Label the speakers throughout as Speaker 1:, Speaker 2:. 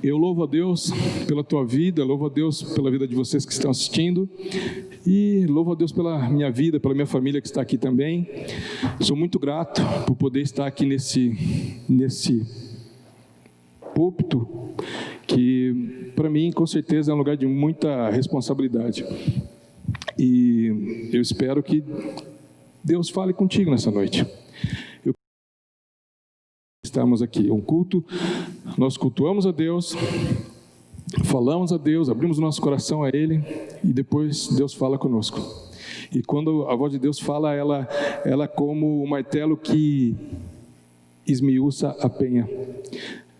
Speaker 1: Eu louvo a Deus pela tua vida, louvo a Deus pela vida de vocês que estão assistindo e louvo a Deus pela minha vida, pela minha família que está aqui também. Sou muito grato por poder estar aqui nesse púlpito, que para mim com certeza é um lugar de muita responsabilidade. E eu espero que Deus fale contigo nessa noite. Estamos aqui, um culto, nós cultuamos a Deus, falamos a Deus, abrimos o nosso coração a Ele e depois Deus fala conosco. E quando a voz de Deus fala, ela é como um martelo que esmiuça a penha.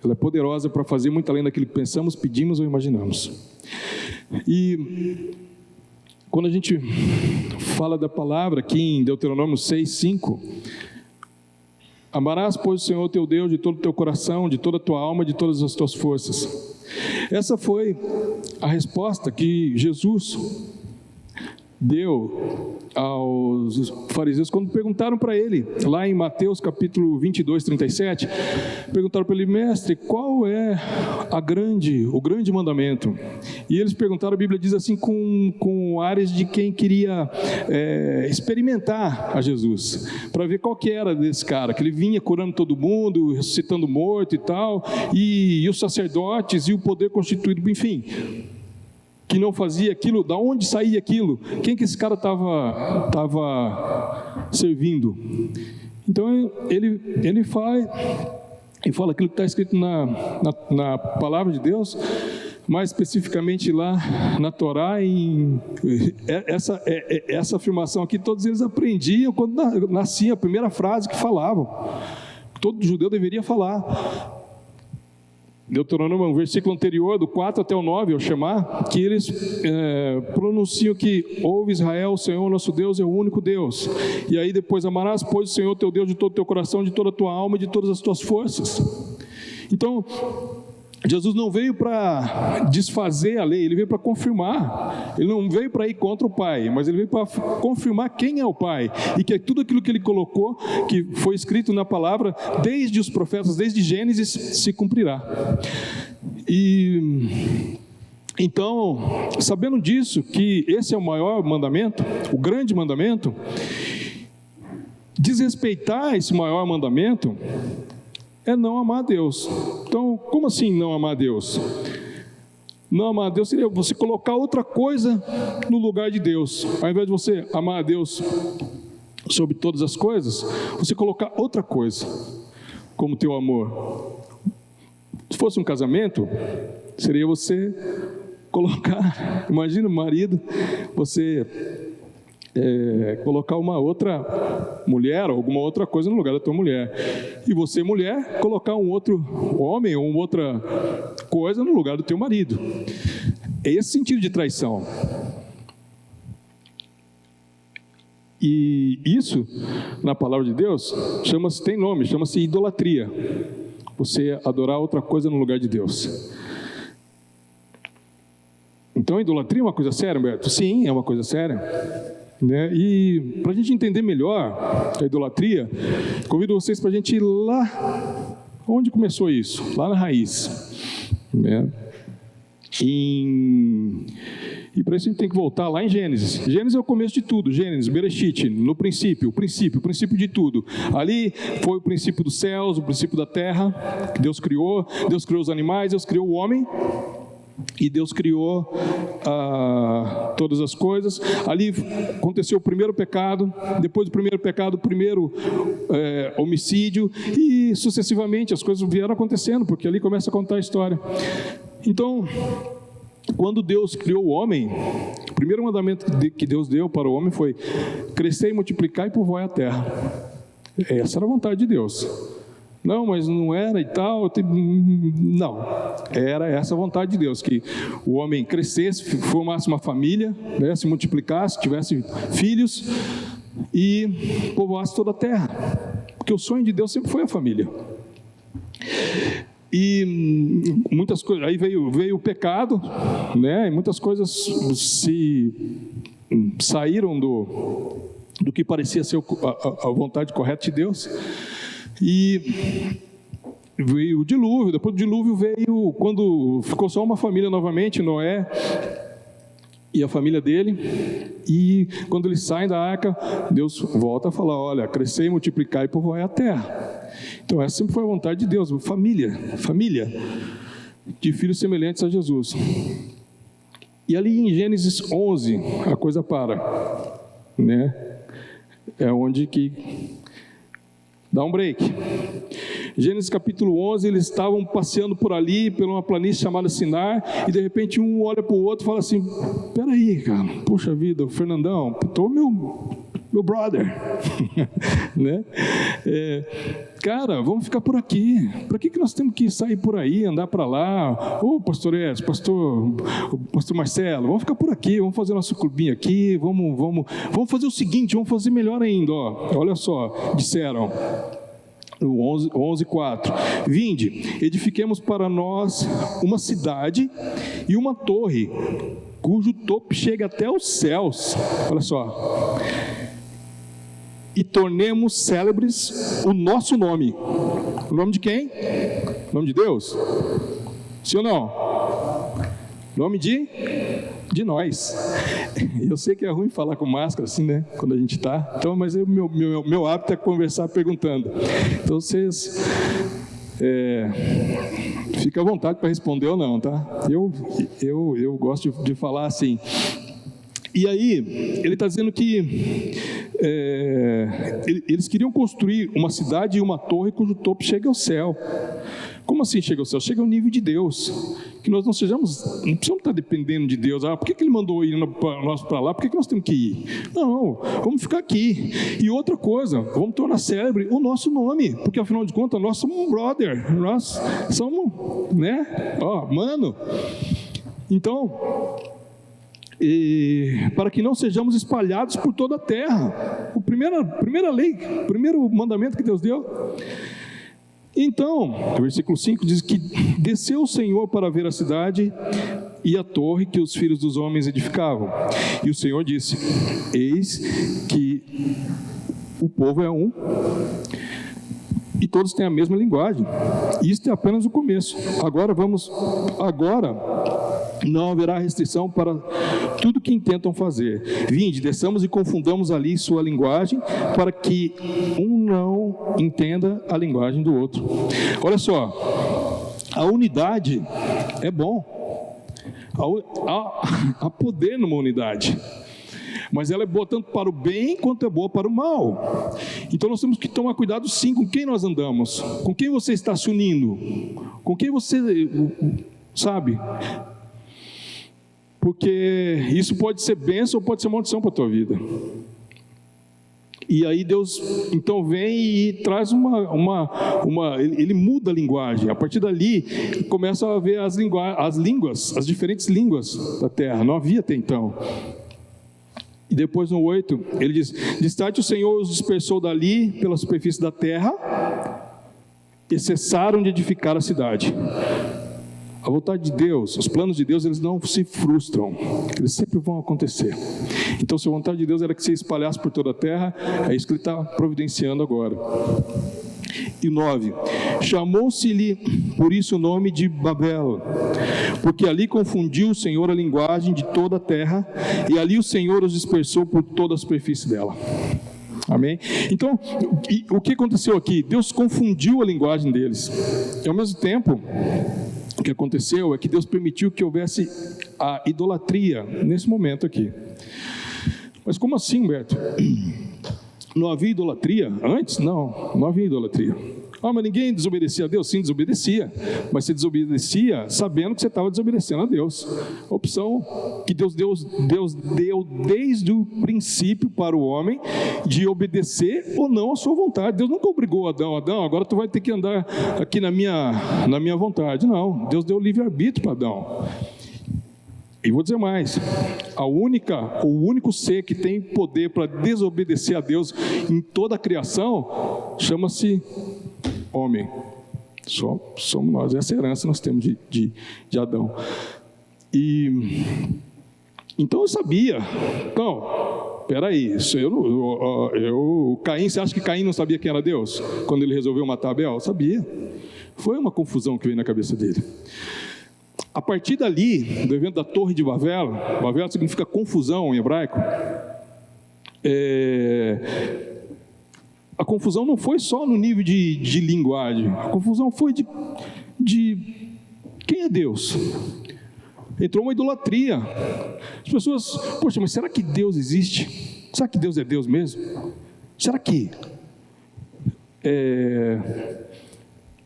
Speaker 1: Ela é poderosa para fazer muito além daquilo que pensamos, pedimos ou imaginamos. E quando a gente fala da palavra aqui em Deuteronômio 6:5, amarás, pois, o Senhor teu Deus de todo o teu coração, de toda a tua alma, de todas as tuas forças. Essa foi a resposta que Jesus deu aos fariseus quando perguntaram para ele, lá em Mateus capítulo 22, 37, perguntaram para ele: mestre, qual é o grande mandamento? E eles perguntaram, a Bíblia diz assim, com áreas de quem queria experimentar a Jesus, para ver qual que era desse cara, que ele vinha curando todo mundo, ressuscitando morto e tal, e os sacerdotes e o poder constituído, enfim, que não fazia aquilo. Da onde saía aquilo? Quem que esse cara estava servindo? Então ele fala aquilo que está escrito na palavra de Deus, mais especificamente lá na Torá. Essa afirmação aqui todos eles aprendiam quando nascia, a primeira frase que falavam, todo judeu deveria falar. Deuteronômio, um versículo anterior, do 4 até o 9, ao chamar, que eles pronunciam que ouve Israel, o Senhor nosso Deus é o único Deus. E aí depois, amarás, pois, o Senhor teu Deus de todo o teu coração, de toda a tua alma e de todas as tuas forças. Então, Jesus não veio para desfazer a lei, ele veio para confirmar. Ele não veio para ir contra o Pai, mas ele veio para confirmar quem é o Pai, e que tudo aquilo que ele colocou, que foi escrito na palavra, desde os profetas, desde Gênesis, se cumprirá. E então, sabendo disso, que esse é o maior mandamento, o grande mandamento, desrespeitar esse maior mandamento é não amar a Deus. Então, como assim não amar a Deus? Não amar a Deus seria você colocar outra coisa no lugar de Deus. Ao invés de você amar a Deus sobre todas as coisas, você colocar outra coisa como teu amor. Se fosse um casamento, seria você colocar, imagina o marido, você colocar uma outra mulher ou alguma outra coisa no lugar da tua mulher, e você, mulher, colocar um outro homem ou uma outra coisa no lugar do teu marido. É esse sentido de traição. E isso, na palavra de Deus, tem nome, chama-se idolatria. Você adorar outra coisa no lugar de Deus. Então a idolatria é uma coisa séria, Humberto? Sim, é uma coisa séria. E para a gente entender melhor a idolatria, convido vocês para a gente ir lá onde começou isso, lá na raiz, e para isso a gente tem que voltar lá em Gênesis. Gênesis é o começo de tudo. Gênesis, Bereshit, no princípio, o princípio de tudo. Ali foi o princípio dos céus, o princípio da terra, que Deus criou os animais, Deus criou o homem. E Deus criou todas as coisas. Ali aconteceu o primeiro pecado. Depois do primeiro pecado, o primeiro homicídio. E sucessivamente as coisas vieram acontecendo, porque ali começa a contar a história. Então, quando Deus criou o homem, o primeiro mandamento que Deus deu para o homem foi: crescer e multiplicar e povoar a terra. Essa era a vontade de Deus. Não, mas não era e tal. Não, era essa a vontade de Deus, que o homem crescesse, formasse uma família, se multiplicasse, tivesse filhos e povoasse toda a terra, porque o sonho de Deus sempre foi a família. E muitas coisas, aí veio o pecado, né? E muitas coisas saíram do que parecia ser a vontade correta de Deus. E veio o dilúvio. Depois do dilúvio veio, quando ficou só uma família novamente, Noé e a família dele. E quando eles saem da arca, Deus volta a falar: olha, crescei, multiplicar e povoai a terra. Então essa sempre foi a vontade de Deus, família de filhos semelhantes a Jesus. E ali em Gênesis 11 a coisa para, né? É onde que dá um break. Gênesis capítulo 11, eles estavam passeando por ali, por uma planície chamada Sinar, e de repente um olha para o outro e fala assim: peraí, cara, puxa vida, o Fernandão, meu brother, né? Cara, vamos ficar por aqui. Para que nós temos que sair por aí, andar para lá? Ô, pastor Edson, pastor Marcelo, vamos ficar por aqui, vamos fazer nosso clubinho aqui, vamos fazer o seguinte, vamos fazer melhor ainda, ó. Olha só, disseram, no 11:4, vinde, edifiquemos para nós uma cidade e uma torre, cujo topo chega até os céus. Olha só. E tornemos célebres o nosso nome. O nome de quem? O nome de Deus? Sim ou não? O nome de nós. Eu sei que é ruim falar com máscara assim, né? Quando a gente está. Então, mas meu hábito é conversar perguntando. Então, vocês fica à vontade para responder ou não, tá? Eu gosto de falar assim. E aí, ele está dizendo que eles queriam construir uma cidade e uma torre cujo topo chega ao céu. Como assim chega ao céu? Chega ao nível de Deus. Que nós não precisamos estar dependendo de Deus. Por que ele mandou ir nós para lá? Por que nós temos que ir? Não, vamos ficar aqui. E outra coisa, vamos tornar célebre o nosso nome, porque afinal de contas nós somos um brother, nós somos, né? Mano. Então, para que não sejamos espalhados por toda a terra. A primeira lei, o primeiro mandamento que Deus deu. Então, o versículo 5 diz que desceu o Senhor para ver a cidade e a torre que os filhos dos homens edificavam. E o Senhor disse: eis que o povo é um e todos têm a mesma linguagem. Isto é apenas o começo. Agora não haverá restrição para tudo que intentam fazer. Vinde, desçamos e confundamos ali sua linguagem, para que um não entenda a linguagem do outro. Olha só, a unidade é bom. Há poder numa unidade. Mas ela é boa tanto para o bem quanto é boa para o mal. Então nós temos que tomar cuidado sim com quem nós andamos, com quem você está se unindo, com quem você, sabe? Porque isso pode ser bênção ou pode ser maldição para a tua vida. E aí Deus então vem e traz ele muda a linguagem. A partir dali começa a haver as línguas, as diferentes línguas da terra. Não havia até então. E depois no 8, ele diz: distante o Senhor os dispersou dali pela superfície da terra e cessaram de edificar a cidade. A vontade de Deus, os planos de Deus, eles não se frustram, eles sempre vão acontecer. Então, se a vontade de Deus era que se espalhasse por toda a terra, é isso que ele está providenciando agora. E 9, chamou-se-lhe por isso o nome de Babel, porque ali confundiu o Senhor a linguagem de toda a terra, e ali o Senhor os dispersou por toda a superfície dela. Amém? Então, o que aconteceu aqui? Deus confundiu a linguagem deles. E ao mesmo tempo, o que aconteceu é que Deus permitiu que houvesse a idolatria nesse momento aqui. Mas como assim, Humberto? Não havia idolatria antes? Não havia idolatria. Mas ninguém desobedecia a Deus? Sim, desobedecia. Mas você desobedecia sabendo que você estava desobedecendo a Deus. A opção que Deus deu desde o princípio para o homem de obedecer ou não à sua vontade. Deus nunca obrigou Adão, agora tu vai ter que andar aqui na minha vontade. Não, Deus deu livre-arbítrio para Adão. E vou dizer mais, o único ser que tem poder para desobedecer a Deus em toda a criação, chama-se homem. Somos nós, essa herança nós temos de Adão. Então eu sabia. Então, peraí, Caim, você acha que Caim não sabia quem era Deus? Quando ele resolveu matar Abel? Sabia. Foi uma confusão que veio na cabeça dele. A partir dali, do evento da Torre de Babel, Babel significa confusão em hebraico, a confusão não foi só no nível de linguagem, a confusão foi de quem é Deus? Entrou uma idolatria. As pessoas, poxa, mas será que Deus existe? Será que Deus é Deus mesmo? Será que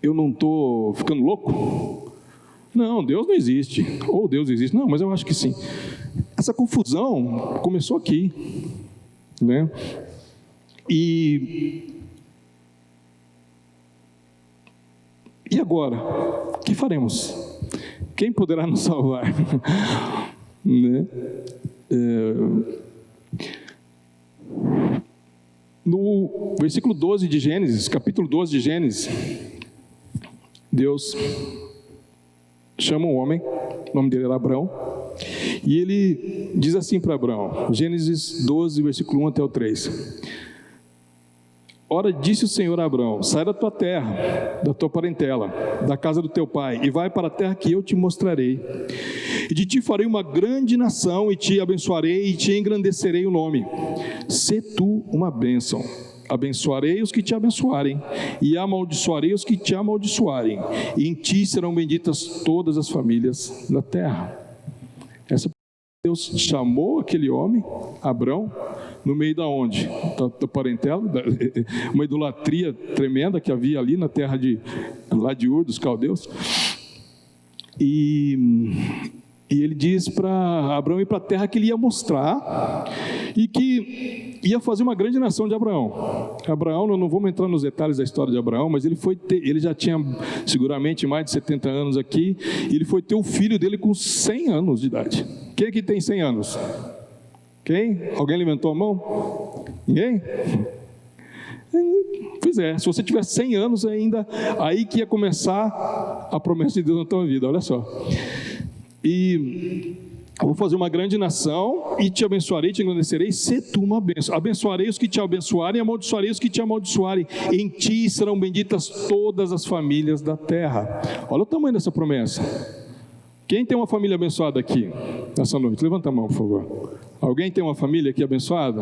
Speaker 1: eu não estou ficando louco? Não, Deus não existe. Ou Deus existe. Não, mas eu acho que sim. Essa confusão começou aqui, né? E agora? O que faremos? Quem poderá nos salvar? Né? No versículo 12 de Gênesis, capítulo 12 de Gênesis, Deus chama um homem, o nome dele era Abrão, e ele diz assim para Abrão, Gênesis 12, versículo 1 até o 3. Ora, disse o Senhor a Abrão, sai da tua terra, da tua parentela, da casa do teu pai, e vai para a terra que eu te mostrarei. E de ti farei uma grande nação, e te abençoarei, e te engrandecerei o nome. Sê tu uma bênção. Abençoarei os que te abençoarem, e amaldiçoarei os que te amaldiçoarem. E em ti serão benditas todas as famílias da terra. Deus chamou aquele homem, Abrão, no meio da onde? Da parentela, uma idolatria tremenda que havia ali na terra lá de Ur, dos caldeus. E ele diz para Abrão ir para a terra que ele ia mostrar e que ia fazer uma grande nação de Abraão. Abraão, não vamos entrar nos detalhes da história de Abraão, mas ele já tinha seguramente mais de 70 anos aqui, e ele foi ter o filho dele com 100 anos de idade. Quem aqui tem 100 anos? Quem? Alguém levantou a mão? Ninguém? Pois é, se você tiver 100 anos ainda, aí que ia começar a promessa de Deus na tua vida, olha só. E eu vou fazer uma grande nação, e te abençoarei, te engrandecerei, sê tu uma bênção. Abençoarei os que te abençoarem, e amaldiçoarei os que te amaldiçoarem. Em ti serão benditas todas as famílias da terra. Olha o tamanho dessa promessa. Quem tem uma família abençoada aqui, nessa noite? Levanta a mão, por favor. Alguém tem uma família aqui abençoada?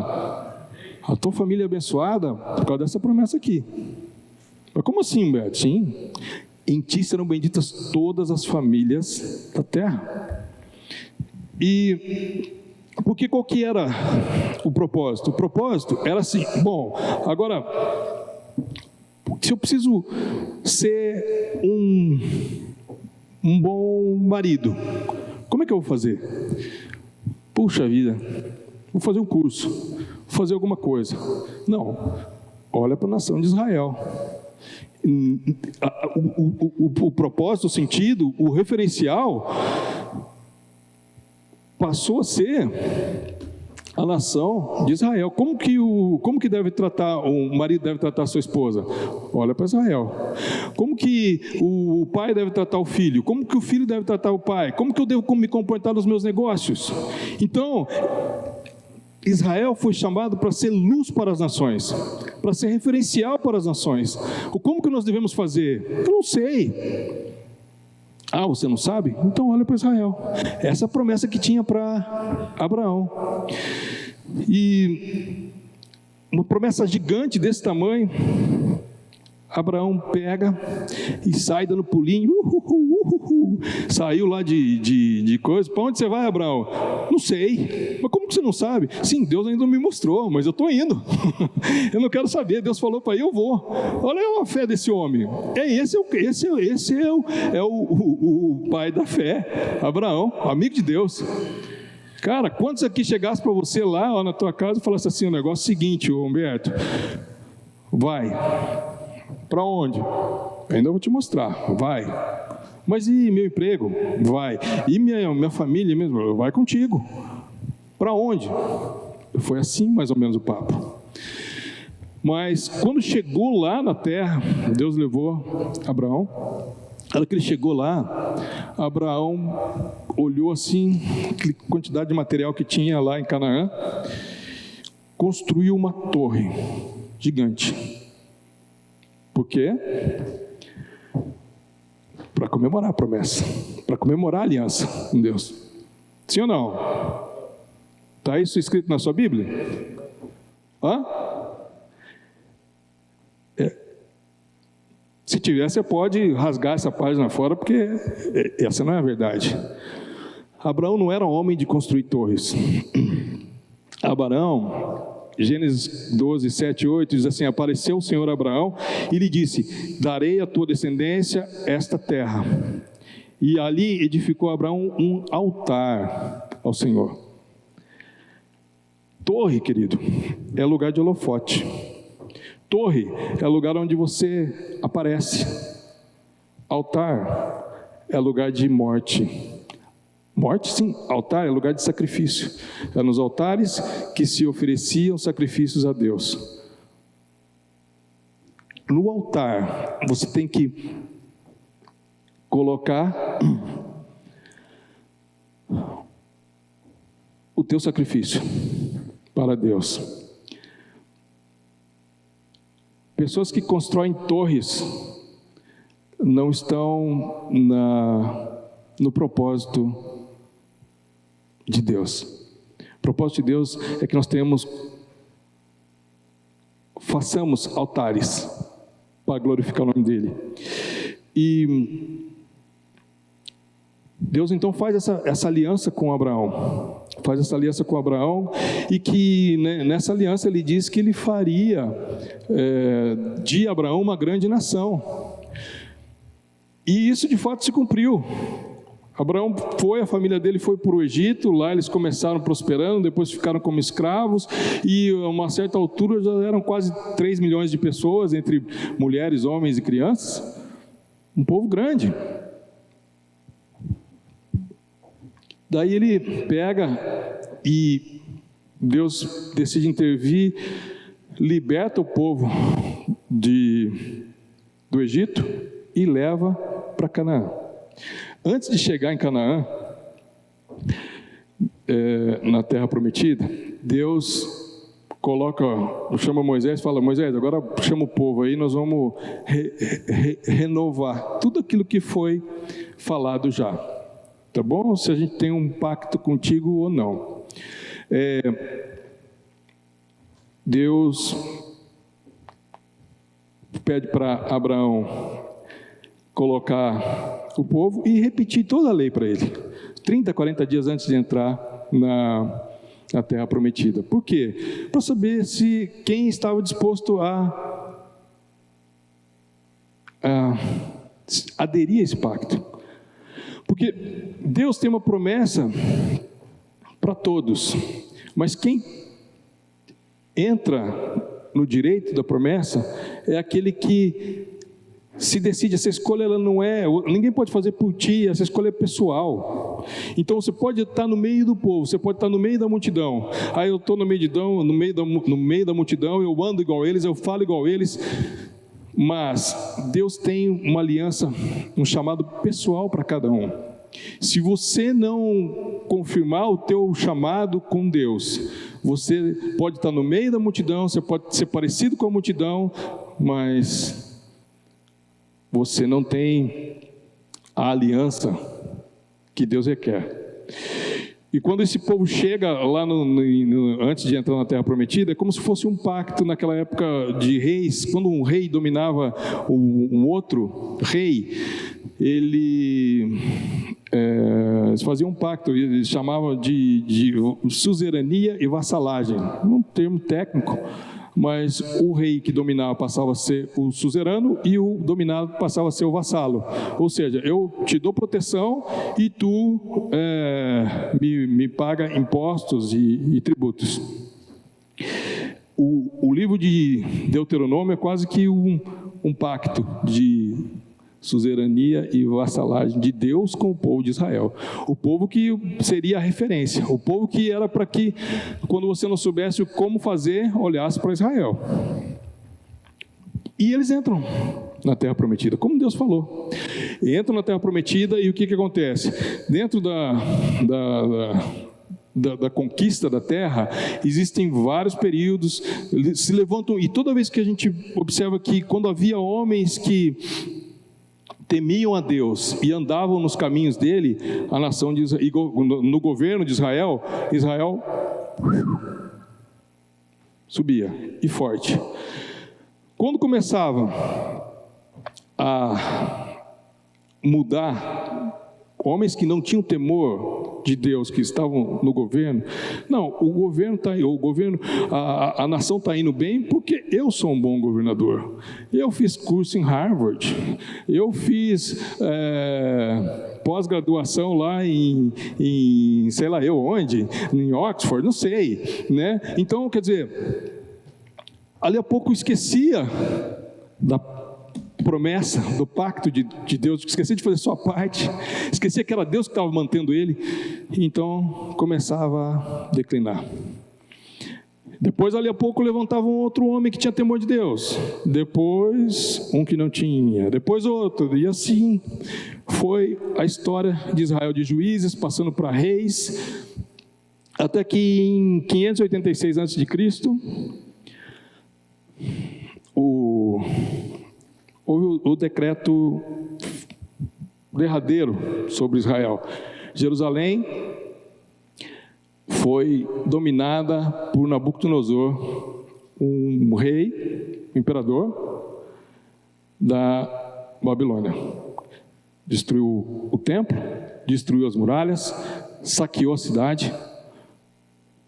Speaker 1: A tua família é abençoada por causa dessa promessa aqui. Mas como assim, Humberto? Sim. Em ti serão benditas todas as famílias da terra. E porque qual que era o propósito? O propósito era assim, bom, agora, se eu preciso ser um bom marido, como é que eu vou fazer? Puxa vida, vou fazer um curso, vou fazer alguma coisa. Não, olha para a nação de Israel. O propósito, o sentido, o referencial passou a ser a nação de Israel. Como que deve tratar, o marido deve tratar a sua esposa? Olha para Israel. Como que o pai deve tratar o filho? Como que o filho deve tratar o pai? Como que eu devo me comportar nos meus negócios? Então, Israel foi chamado para ser luz para as nações, para ser referencial para as nações. Como que nós devemos fazer? Eu não sei. Ah, você não sabe? Então olha para Israel. Essa é a promessa que tinha para Abraão. E uma promessa gigante desse tamanho, Abraão pega e sai dando pulinho, saiu lá de coisa. Para onde você vai, Abraão? Não sei. Mas como que você não sabe? Sim, Deus ainda não me mostrou, mas eu estou indo. Eu não quero saber. Deus falou para ir, eu vou. Olha a fé desse homem. Esse é o pai da fé, Abraão, amigo de Deus. Cara, quantos aqui chegassem para você lá na tua casa e falassem assim, o negócio seguinte, Humberto, vai. Para onde? Ainda vou te mostrar. Vai. Mas e meu emprego? Vai. E minha família mesmo? Vai contigo. Para onde? Foi assim mais ou menos o papo. Mas quando chegou lá na terra, Deus levou Abraão. Na hora que ele chegou lá, Abraão olhou assim, a quantidade de material que tinha lá em Canaã, construiu uma torre gigante. Por quê? Para comemorar a promessa, para comemorar a aliança com Deus. Sim ou não? Está isso escrito na sua Bíblia? Hã? Se tiver, você pode rasgar essa página fora, porque essa não é a verdade. Abraão não era um homem de construir torres. Abraão, Gênesis 12, 7 e 8, diz assim: apareceu o Senhor a Abraão e lhe disse: darei à tua descendência esta terra. E ali edificou Abraão um altar ao Senhor. Torre, querido, é lugar de holofote. Torre é lugar onde você aparece. Altar é lugar de morte. Morte, sim. Altar é lugar de sacrifício. É nos altares que se ofereciam sacrifícios a Deus. No altar, você tem que colocar o teu sacrifício para Deus. Pessoas que constroem torres não estão no propósito de Deus. O propósito de Deus é que nós façamos altares para glorificar o nome dEle. E Deus então faz essa aliança com Abraão. Faz essa aliança com Abraão, e que nessa aliança ele diz que ele faria de Abraão uma grande nação. E isso de fato se cumpriu. Abraão a família dele foi para o Egito, lá eles começaram prosperando, depois ficaram como escravos, e a uma certa altura já eram quase 3 milhões de pessoas, entre mulheres, homens e crianças. Um povo grande. Daí ele pega e Deus decide intervir, liberta o povo do Egito e leva para Canaã. Antes de chegar em Canaã, na terra prometida, Deus chama Moisés e fala: Moisés, agora chama o povo aí, nós vamos renovar tudo aquilo que foi falado já. Tá bom? Se a gente tem um pacto contigo ou não. Deus pede para Abraão colocar o povo e repetir toda a lei para ele. 30, 40 dias antes de entrar na terra prometida. Por quê? Para saber se quem estava disposto a aderir a esse pacto. Porque Deus tem uma promessa para todos, mas quem entra no direito da promessa é aquele que se decide. Essa escolha ela não é, ninguém pode fazer por ti, essa escolha é pessoal. Então você pode estar no meio do povo, você pode estar no meio da multidão. Aí eu estou no meio da multidão, eu ando igual eles, eu falo igual eles. Mas Deus tem uma aliança, um chamado pessoal para cada um. Se você não confirmar o teu chamado com Deus, você pode estar no meio da multidão, você pode ser parecido com a multidão, mas você não tem a aliança que Deus requer. E quando esse povo chega lá antes de entrar na Terra Prometida, é como se fosse um pacto naquela época de reis. Quando um rei dominava um outro rei, eles faziam um pacto, eles chamavam de suzerania e vassalagem. Um termo técnico, mas o rei que dominava passava a ser o suzerano e o dominado passava a ser o vassalo. Ou seja, eu te dou proteção e tu me paga impostos e tributos. O livro de Deuteronômio é quase que um pacto de suzerania e vassalagem de Deus com o povo de Israel. O povo que seria a referência, o povo que era para que, quando você não soubesse como fazer, olhasse para Israel. E eles entram na Terra Prometida, como Deus falou. Entram na Terra Prometida e o que acontece? Dentro da conquista da terra, existem vários períodos, se levantam, e toda vez que a gente observa que quando havia homens que temiam a Deus e andavam nos caminhos dele, a nação de Israel, no governo de Israel, Israel subia, e forte. Quando começava a mudar, homens que não tinham temor de Deus, que estavam no governo, não, o governo está aí, a nação está indo bem porque eu sou um bom governador. Eu fiz curso em Harvard, eu fiz pós-graduação lá em sei lá eu onde, em Oxford, não sei, né? Então, quer dizer, ali a pouco esquecia da promessa, do pacto de Deus, esquecia de fazer sua parte, esquecia que era Deus que estava mantendo ele, então começava a declinar. Depois ali a pouco levantava um outro homem que tinha temor de Deus, depois um que não tinha, depois outro, e assim foi a história de Israel, de juízes, passando para reis, até que em 586 a.C., houve o decreto derradeiro sobre Israel. Jerusalém foi dominada por Nabucodonosor, um rei, um imperador da Babilônia. Destruiu o templo, destruiu as muralhas, saqueou a cidade.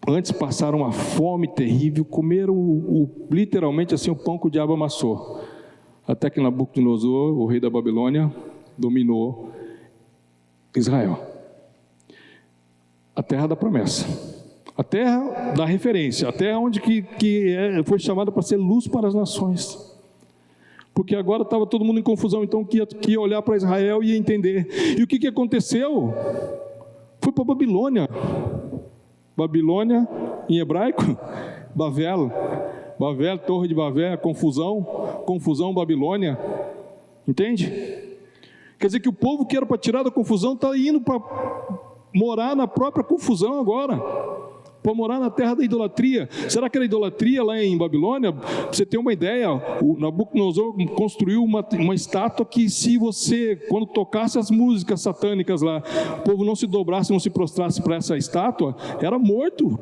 Speaker 1: Antes passaram uma fome terrível, comeram literalmente assim o pão que o diabo amassou. Até que Nabucodonosor, o rei da Babilônia, dominou Israel. A terra da promessa, a terra da referência, a terra onde foi chamada para ser luz para as nações. Porque agora estava todo mundo em confusão, então que ia olhar para Israel e ia entender. E o que aconteceu? Foi para a Babilônia. Babilônia, em hebraico, Bavel, Torre de Babel, confusão, Babilônia, entende? Quer dizer que o povo que era para tirar da confusão está indo para morar na própria confusão agora, para morar na terra da idolatria. Será que era idolatria lá em Babilônia? Para você ter uma ideia, o Nabucodonosor construiu uma estátua que, se você, quando tocasse as músicas satânicas lá, o povo não se dobrasse, não se prostrasse para essa estátua, era morto,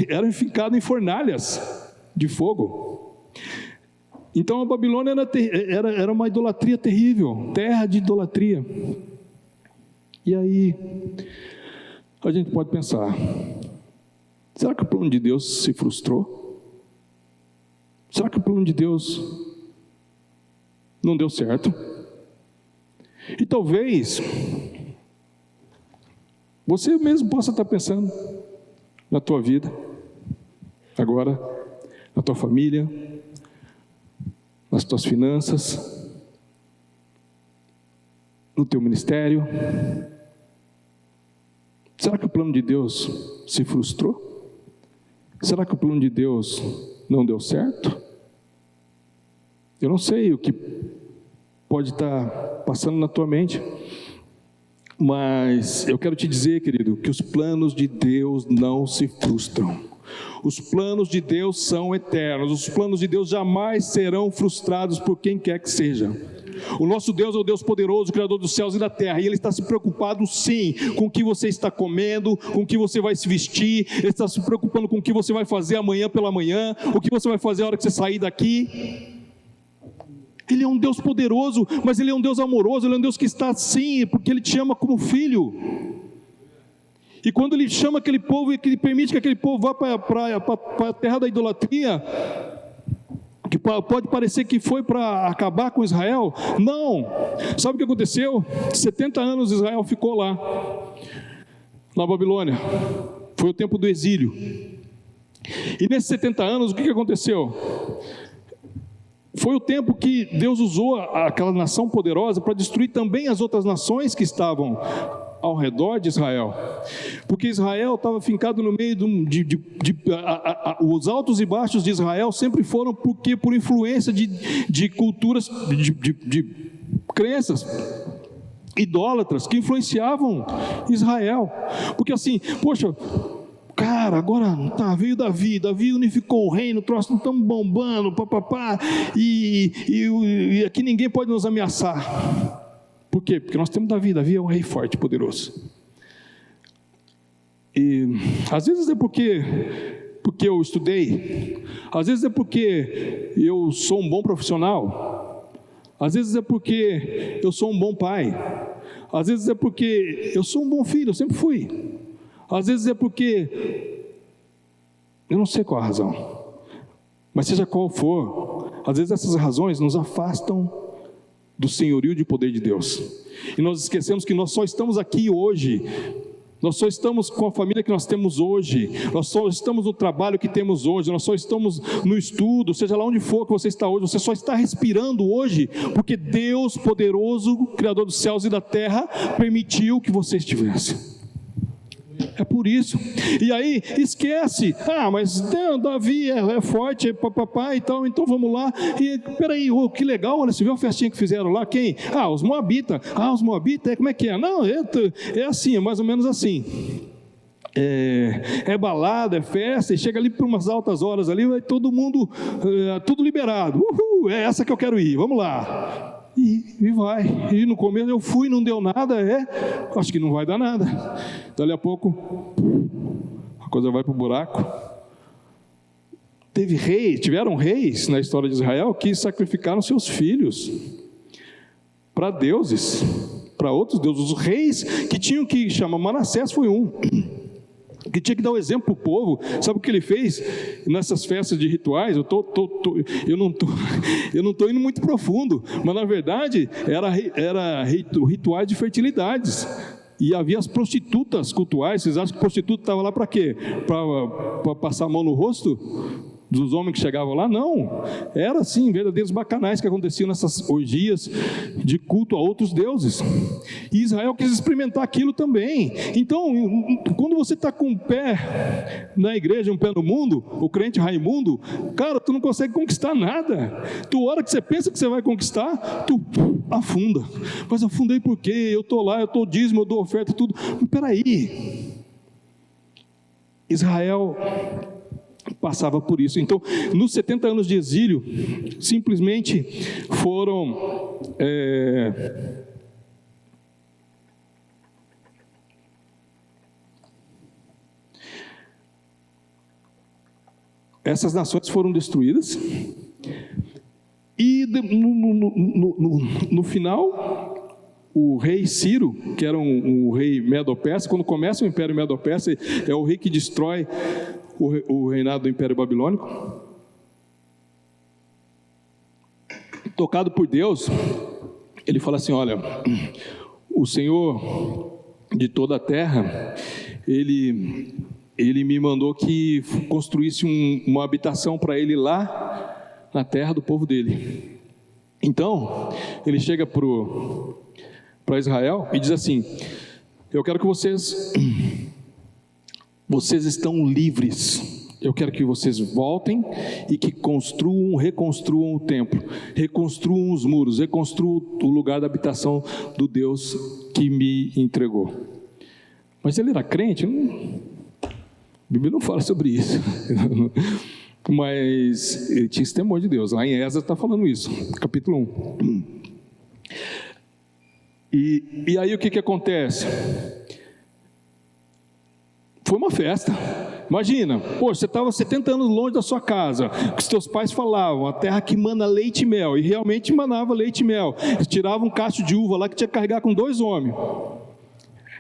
Speaker 1: era ficado em fornalhas de fogo. Então a Babilônia era uma idolatria terrível, terra de idolatria. E aí a gente pode pensar, será que o plano de Deus se frustrou? Será que o plano de Deus não deu certo? E talvez você mesmo possa estar pensando na tua vida agora, na tua família, nas tuas finanças, no teu ministério. Será que o plano de Deus se frustrou? Será que o plano de Deus não deu certo? Eu não sei o que pode estar passando na tua mente, mas eu quero te dizer, querido, que os planos de Deus não se frustram. Os planos de Deus são eternos, os planos de Deus jamais serão frustrados por quem quer que seja. O nosso Deus é o Deus poderoso, Criador dos céus e da terra, e Ele está se preocupado sim com o que você está comendo, com o que você vai se vestir, Ele está se preocupando com o que você vai fazer amanhã pela manhã, o que você vai fazer a hora que você sair daqui. Ele é um Deus poderoso, mas Ele é um Deus amoroso, Ele é um Deus que está assim, porque Ele te ama como filho. E quando Ele chama aquele povo e que Ele permite que aquele povo vá para a terra da idolatria, que pode parecer que foi para acabar com Israel, não. Sabe o que aconteceu? 70 anos Israel ficou lá, na Babilônia. Foi o tempo do exílio. E nesses 70 anos, o que aconteceu? Foi o tempo que Deus usou aquela nação poderosa para destruir também as outras nações que estavam ao redor de Israel, porque Israel estava fincado no meio os altos e baixos de Israel sempre foram por influência de culturas, de crenças idólatras que influenciavam Israel, porque assim, poxa, cara, agora veio Davi unificou o reino, o troço não estamos bombando, papapá, e aqui ninguém pode nos ameaçar. Por quê? Porque nós temos Davi é um rei forte, poderoso. E às vezes é porque eu estudei, às vezes é porque eu sou um bom profissional, às vezes é porque eu sou um bom pai, às vezes é porque eu sou um bom filho, eu sempre fui. Às vezes é porque, eu não sei qual a razão, mas seja qual for, às vezes essas razões nos afastam do senhorio de poder de Deus, e nós esquecemos que nós só estamos aqui hoje, nós só estamos com a família que nós temos hoje, nós só estamos no trabalho que temos hoje, nós só estamos no estudo, seja lá onde for que você está hoje, você só está respirando hoje, porque Deus poderoso, Criador dos céus e da terra, permitiu que você estivesse. É por isso. E aí esquece, mas Davi é forte, é papapá e tal, então vamos lá. E peraí, que legal, olha, você viu a festinha que fizeram lá? Quem? Os Moabitas. Os Moabitas, como é que é? Não, é assim, é mais ou menos assim. É balada, é festa, e chega ali por umas altas horas ali, vai todo mundo, tudo liberado. Uhul, é essa que eu quero ir, vamos lá. E vai, e no começo eu fui, não deu nada, acho que não vai dar nada, dali a pouco a coisa vai para o buraco. Tiveram reis na história de Israel que sacrificaram seus filhos para deuses, para outros deuses. Os reis que tinham que chamar, Manassés foi um, que tinha que dar o exemplo para o povo. Sabe o que ele fez nessas festas de rituais? Eu não estou indo muito profundo, mas na verdade era rituais de fertilidades, e havia as prostitutas cultuais. Vocês acham que prostituta estava lá para quê? Para passar a mão no rosto dos homens que chegavam lá? Não, era assim, verdadeiros bacanais que aconteciam nessas orgias de culto a outros deuses, e Israel quis experimentar aquilo também. Então, quando você está com um pé na igreja, um pé no mundo, o crente Raimundo, cara, tu não consegue conquistar nada. A hora que você pensa que você vai conquistar, tu afunda. Mas afundei por quê? Eu estou lá, eu estou dízimo, eu dou oferta, tudo. Mas peraí, Israel passava por isso. Então, nos 70 anos de exílio, simplesmente foram essas nações foram destruídas, e no final, o rei Ciro, que era um rei medo-persa, quando começa o Império Medo-Persa, é o rei que destrói o reinado do Império Babilônico. Tocado por Deus, ele fala assim: olha, o Senhor de toda a terra, ele me mandou que construísse uma habitação para ele lá na terra do povo dele. Então ele chega para Israel e diz assim: eu quero que vocês estão livres, eu quero que vocês voltem e que reconstruam o templo, reconstruam os muros, reconstruam o lugar da habitação do Deus que me entregou. Mas ele era crente? A Bíblia não fala sobre isso, mas ele tinha esse temor de Deus. Lá em Esdras está falando isso, capítulo 1. E aí o que acontece? Foi uma festa. Imagina, você estava 70 anos longe da sua casa, que os teus pais falavam, a terra que mana leite e mel, e realmente manava leite e mel. Eles tiravam um cacho de uva lá que tinha que carregar com 2 homens.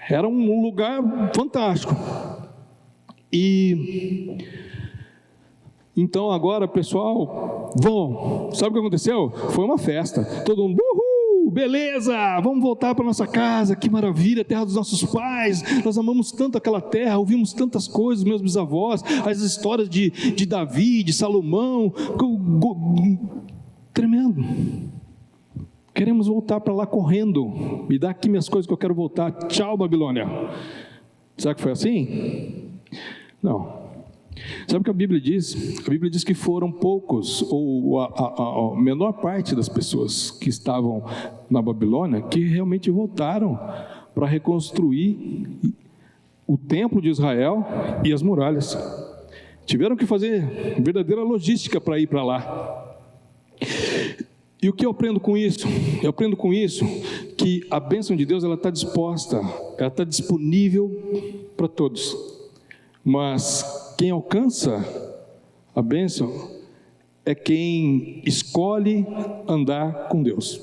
Speaker 1: Era um lugar fantástico. E então agora, pessoal, sabe o que aconteceu? Foi uma festa, todo mundo, beleza, vamos voltar para nossa casa, que maravilha, terra dos nossos pais, nós amamos tanto aquela terra, ouvimos tantas coisas, meus bisavós, as histórias de Davi, de Salomão, tremendo. Queremos voltar para lá correndo. Me dá aqui minhas coisas que eu quero voltar. Tchau, Babilônia. Será que foi assim? Não. Sabe o que a Bíblia diz? A Bíblia diz que foram poucos, ou a menor parte das pessoas que estavam na Babilônia, que realmente voltaram para reconstruir o templo de Israel e as muralhas. Tiveram que fazer verdadeira logística para ir para lá. E o que eu aprendo com isso? Eu aprendo com isso que a bênção de Deus, ela está disposta, ela está disponível para todos. Mas quem alcança a bênção é quem escolhe andar com Deus.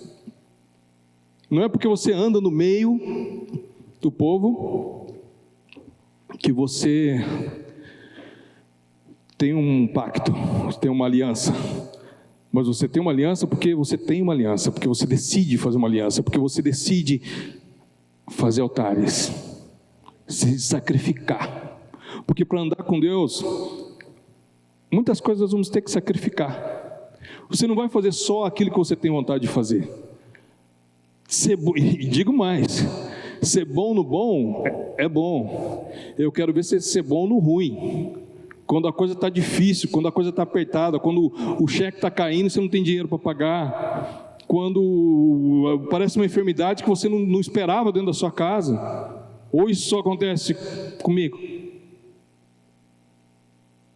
Speaker 1: Não é porque você anda no meio do povo que você tem um pacto, tem uma aliança. Mas você tem uma aliança porque você tem uma aliança, porque você decide fazer uma aliança, porque você decide fazer altares, se sacrificar. Porque para andar com Deus, muitas coisas nós vamos ter que sacrificar. Você não vai fazer só aquilo que você tem vontade de fazer. E digo mais, ser bom no bom é bom. Eu quero ver você ser bom no ruim. Quando a coisa está difícil, quando a coisa está apertada, quando o cheque está caindo e você não tem dinheiro para pagar, quando parece uma enfermidade que você não esperava dentro da sua casa, ou isso só acontece comigo?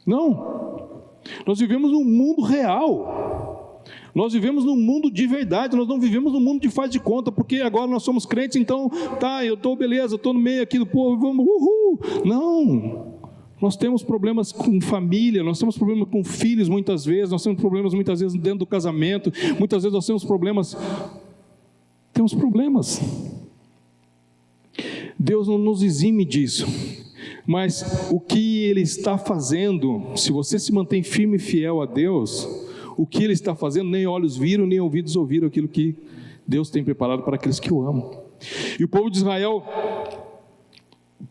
Speaker 1: Não, nós vivemos num mundo real, nós vivemos num mundo de verdade, nós não vivemos num mundo de faz de conta, porque agora nós somos crentes, então, tá, eu estou beleza, eu estou no meio aqui do povo, vamos, uhul, não. Nós temos problemas com família, nós temos problemas com filhos muitas vezes, nós temos problemas muitas vezes dentro do casamento, muitas vezes nós temos problemas. Deus não nos exime disso, mas o que Ele está fazendo, se você se mantém firme e fiel a Deus, o que Ele está fazendo, nem olhos viram, nem ouvidos ouviram aquilo que Deus tem preparado para aqueles que o amam. E o povo de Israel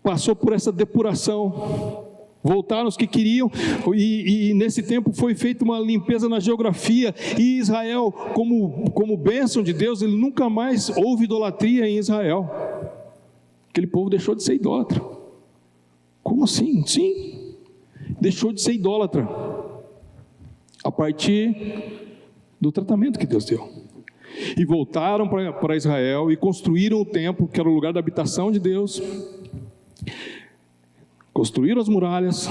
Speaker 1: passou por essa depuração. Voltaram os que queriam, e nesse tempo foi feita uma limpeza na geografia, e Israel, como bênção de Deus, ele nunca mais houve idolatria em Israel. Aquele povo deixou de ser idólatra. Como assim? Sim, deixou de ser idólatra, a partir do tratamento que Deus deu. E voltaram para Israel, e construíram o templo, que era o lugar da habitação de Deus, construíram as muralhas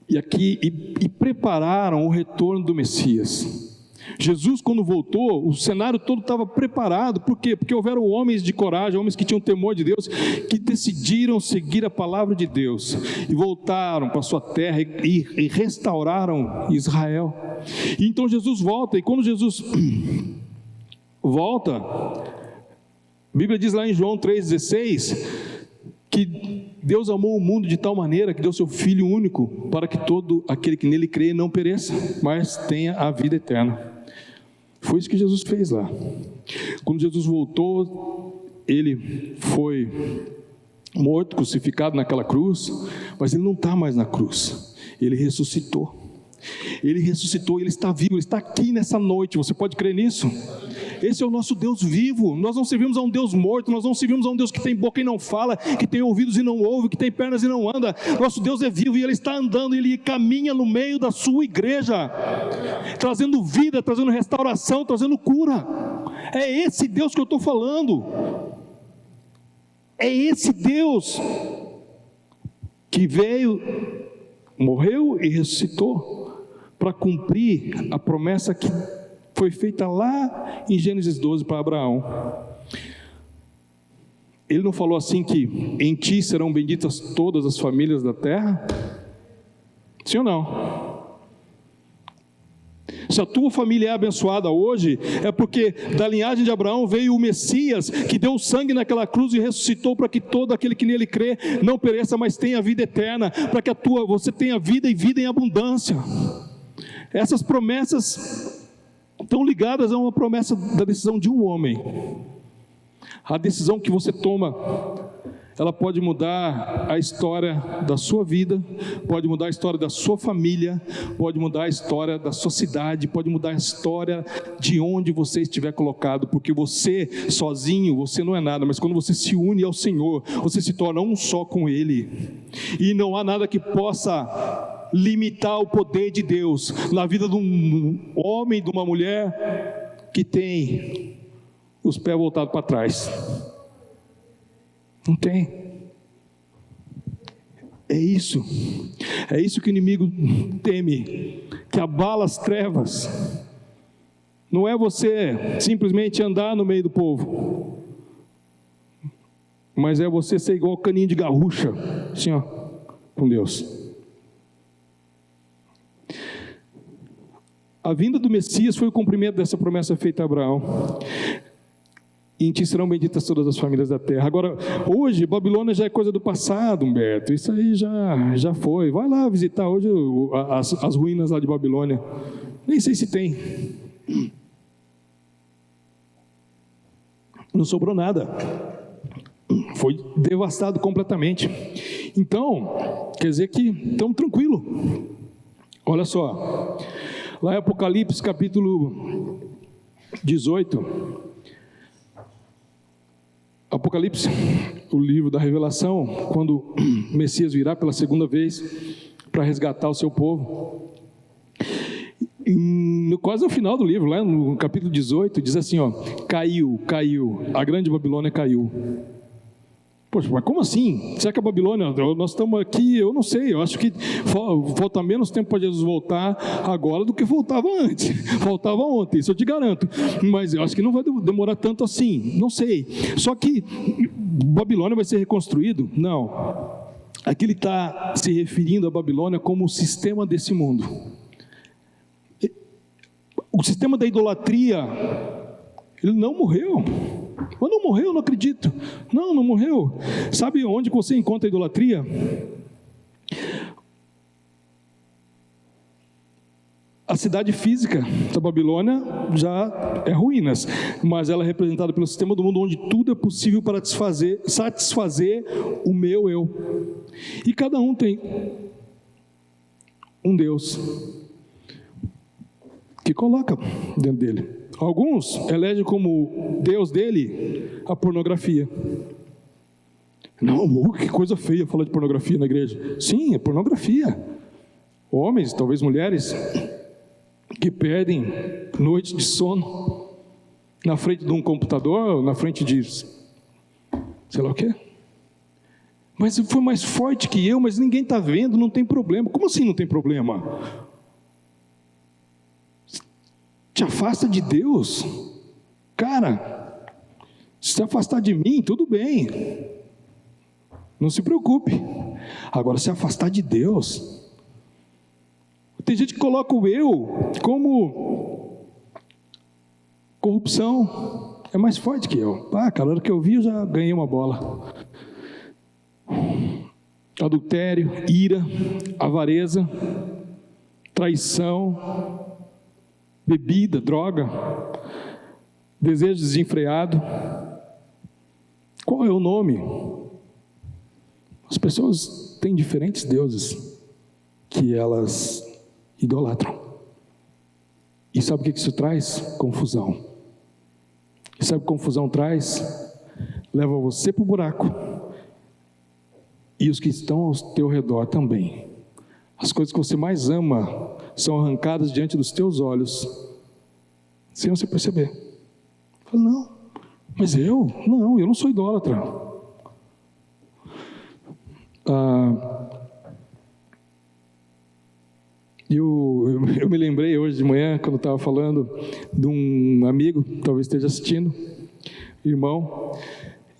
Speaker 1: e prepararam o retorno do Messias. Jesus, quando voltou, o cenário todo estava preparado. Por quê? Porque houveram homens de coragem, homens que tinham temor de Deus, que decidiram seguir a palavra de Deus e voltaram para a sua terra e restauraram Israel. E então Jesus volta, e quando Jesus volta, a Bíblia diz lá em João 3,16 que Deus amou o mundo de tal maneira que deu seu Filho único, para que todo aquele que nele crê não pereça, mas tenha a vida eterna. Foi isso que Jesus fez lá. Quando Jesus voltou, Ele foi morto, crucificado naquela cruz, mas Ele não está mais na cruz, Ele ressuscitou. Ele ressuscitou, Ele está vivo, Ele está aqui nessa noite. Você pode crer nisso? Esse é o nosso Deus vivo. Nós não servimos a um Deus morto, nós não servimos a um Deus que tem boca e não fala, que tem ouvidos e não ouve, que tem pernas e não anda. Nosso Deus é vivo e Ele está andando, Ele caminha no meio da sua igreja, trazendo vida, trazendo restauração, trazendo cura. É esse Deus que eu estou falando. É esse Deus que veio, morreu e ressuscitou para cumprir a promessa que foi feita lá em Gênesis 12 para Abraão. Ele não falou assim que em ti serão benditas todas as famílias da terra? Sim ou não? Se a tua família é abençoada hoje, é porque da linhagem de Abraão veio o Messias, que deu sangue naquela cruz e ressuscitou para que todo aquele que nele crê não pereça, mas tenha vida eterna, para que você tenha vida e vida em abundância. Essas promessas estão ligadas a uma promessa da decisão de um homem. A decisão que você toma ela pode mudar a história da sua vida, pode mudar a história da sua família, pode mudar a história da sua cidade, pode mudar a história de onde você estiver colocado, porque você sozinho, você não é nada, mas quando você se une ao Senhor, você se torna um só com Ele, e não há nada que possa limitar o poder de Deus na vida de um homem, de uma mulher que tem os pés voltados para trás. Não tem. É isso que o inimigo teme, que abala as trevas. Não é você simplesmente andar no meio do povo, mas é você ser igual caninho de garrucha, assim, ó, com Deus. A vinda do Messias foi o cumprimento dessa promessa feita a Abraão. E em ti serão benditas todas as famílias da terra. Agora, hoje, Babilônia já é coisa do passado, Humberto. Isso aí já foi. Vai lá visitar hoje as ruínas lá de Babilônia. Nem sei se tem. Não sobrou nada. Foi devastado completamente. Então, quer dizer que estamos tranquilos. Olha só. Lá em Apocalipse, capítulo 18... Apocalipse, o livro da revelação, quando o Messias virá pela segunda vez para resgatar o seu povo. Quase no final do livro, lá no capítulo 18, diz assim, ó, caiu, a grande Babilônia caiu. Poxa, mas como assim? Será que a Babilônia, nós estamos aqui, eu não sei, eu acho que falta menos tempo para Jesus voltar agora do que faltava antes, faltava ontem, isso eu te garanto, mas eu acho que não vai demorar tanto assim, não sei. Só que Babilônia vai ser reconstruído? Não. Aqui ele está se referindo a Babilônia como o sistema desse mundo. O sistema da idolatria, ele não morreu. Mas não morreu, não acredito. Não morreu. Sabe onde você encontra a idolatria? A cidade física da Babilônia já é ruínas, mas ela é representada pelo sistema do mundo onde tudo é possível para satisfazer o meu eu. E cada um tem um Deus que coloca dentro dele. Alguns elegem como Deus dele a pornografia. Não, que coisa feia falar de pornografia na igreja. Sim, é pornografia. Homens, talvez mulheres, que perdem noites de sono na frente de um computador, na frente de sei lá o quê. Mas foi mais forte que eu, mas ninguém está vendo, não tem problema. Como assim não tem problema? Te afasta de Deus, cara. Se te afastar de mim, tudo bem, não se preocupe. Agora, se afastar de Deus, tem gente que coloca o eu como corrupção, é mais forte que eu. Cara, na hora que eu vi, eu já ganhei uma bola. Adultério, ira, avareza, traição, bebida, droga, desejo desenfreado. Qual é o nome? As pessoas têm diferentes deuses que elas idolatram. E sabe o que isso traz? Confusão. E sabe o que confusão traz? Leva você para o buraco. E os que estão ao teu redor também. As coisas que você mais ama são arrancadas diante dos teus olhos, sem você perceber. Fala, não, mas eu não sou idólatra. Eu me lembrei hoje de manhã, quando estava falando, de um amigo, talvez esteja assistindo, irmão,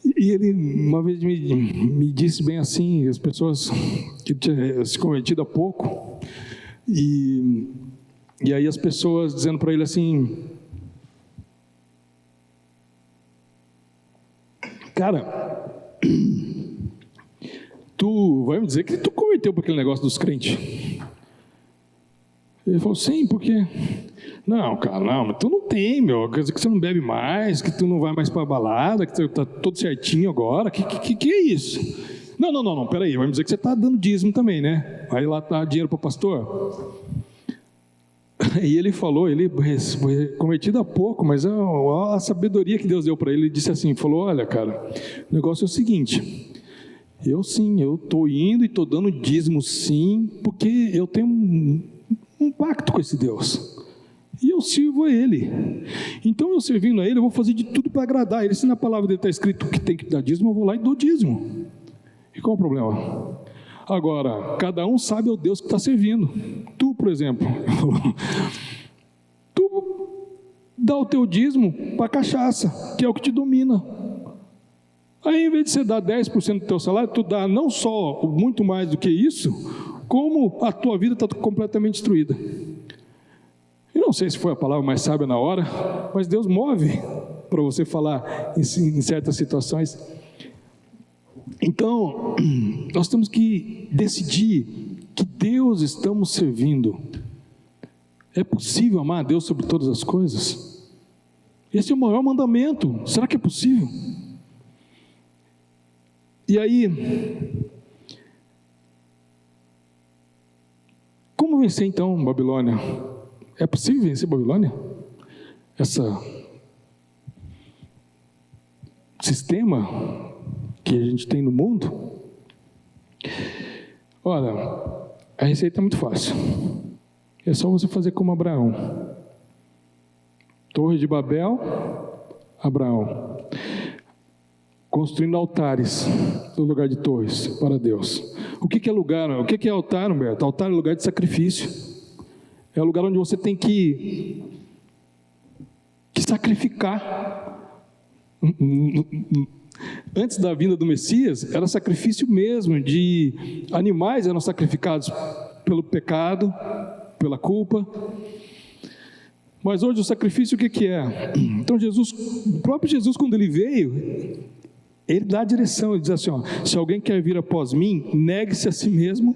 Speaker 1: e ele uma vez me disse bem assim, as pessoas que tinham se convertido há pouco, e aí as pessoas dizendo para ele assim, cara, tu vai me dizer que tu converteu para aquele negócio dos crentes? Ele falou, sim, por quê? Não, cara, não, mas tu não tem, meu. Quer dizer que você não bebe mais, que tu não vai mais para balada, que tu tá todo certinho agora. Que é isso? Não, peraí. Vai me dizer que você está dando dízimo também, né? Aí lá tá dinheiro para o pastor. E ele falou, ele foi convertido há pouco, mas a sabedoria que Deus deu para ele, ele disse assim, falou, olha, cara, o negócio é o seguinte, eu estou indo e estou dando dízimo sim, porque eu tenho um pacto com esse Deus, e eu sirvo a Ele, então eu servindo a Ele, eu vou fazer de tudo para agradar Ele. Se na palavra dele está escrito que tem que dar dízimo, eu vou lá e dou dízimo, e qual o problema? Agora, cada um sabe o Deus que está servindo. Tu, por exemplo, tu dá o teu dízimo para a cachaça, que é o que te domina. Aí, em vez de você dar 10% do teu salário, tu dá não só muito mais do que isso, como a tua vida está completamente destruída. Eu não sei se foi a palavra mais sábia na hora, mas Deus move para você falar em certas situações. Então, nós temos que decidir que Deus estamos servindo. É possível amar a Deus sobre todas as coisas? Esse é o maior mandamento. Será que é possível? E aí, como vencer então Babilônia? É possível vencer Babilônia? Esse sistema que a gente tem no mundo? Olha, a receita é muito fácil. É só você fazer como Abraão. Torre de Babel, Abraão. Construindo altares no lugar de torres para Deus. O que é lugar? O que é altar, Humberto? Altar é lugar de sacrifício. É o lugar onde você tem que sacrificar. Antes da vinda do Messias, era sacrifício mesmo, de animais eram sacrificados pelo pecado, pela culpa. Mas hoje o sacrifício o que é? Então o próprio Jesus, quando ele veio, ele dá a direção, ele diz assim, ó, se alguém quer vir após mim, negue-se a si mesmo,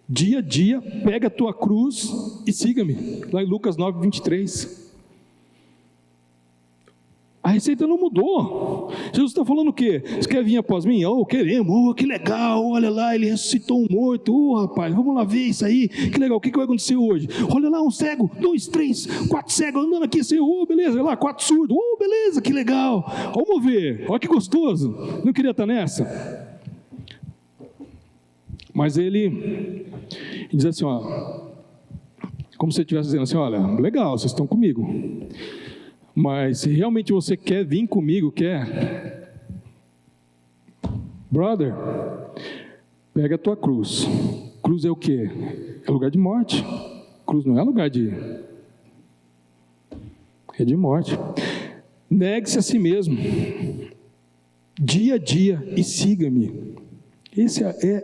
Speaker 1: dia a dia, pega a tua cruz e siga-me, lá em Lucas 9, 23. A receita não mudou. Jesus está falando o quê? Você quer vir após mim? Oh, queremos, oh, que legal, olha lá, ele ressuscitou um morto, oh rapaz, vamos lá ver isso aí, que legal, o que vai acontecer hoje? Olha lá, um cego, 2, 3, 4 cegos andando aqui assim, oh beleza, olha lá, 4 surdos, oh beleza, que legal, vamos ver, olha que gostoso, não queria estar nessa? Mas ele diz assim, ó, como se ele estivesse dizendo assim, olha, legal, vocês estão comigo, mas se realmente você quer vir comigo, brother, pega a tua cruz. Cruz é o quê? É lugar de morte. Cruz não é lugar é de morte. Negue-se a si mesmo, dia a dia, e siga-me.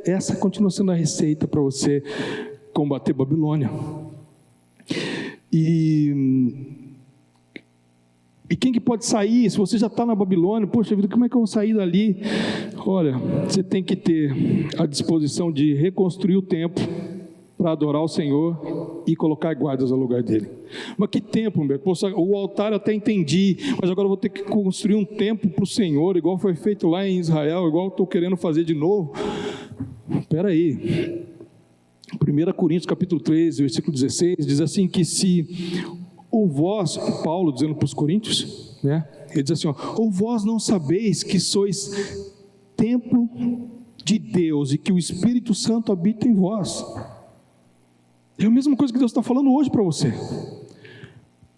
Speaker 1: Essa continua sendo a receita para você combater Babilônia. E quem que pode sair? Se você já está na Babilônia, poxa vida, como é que eu vou sair dali? Olha, você tem que ter a disposição de reconstruir o templo para adorar o Senhor e colocar guardas no lugar dele. Mas que templo, Humberto? O altar eu até entendi, mas agora eu vou ter que construir um templo para o Senhor, igual foi feito lá em Israel, igual estou querendo fazer de novo. Espera aí. 1 Coríntios capítulo 13, versículo 16, diz assim que se... ou vós, Paulo dizendo para os coríntios, né? Ele diz assim, ó, ou vós não sabeis que sois templo de Deus e que o Espírito Santo habita em vós. É a mesma coisa que Deus está falando hoje para você.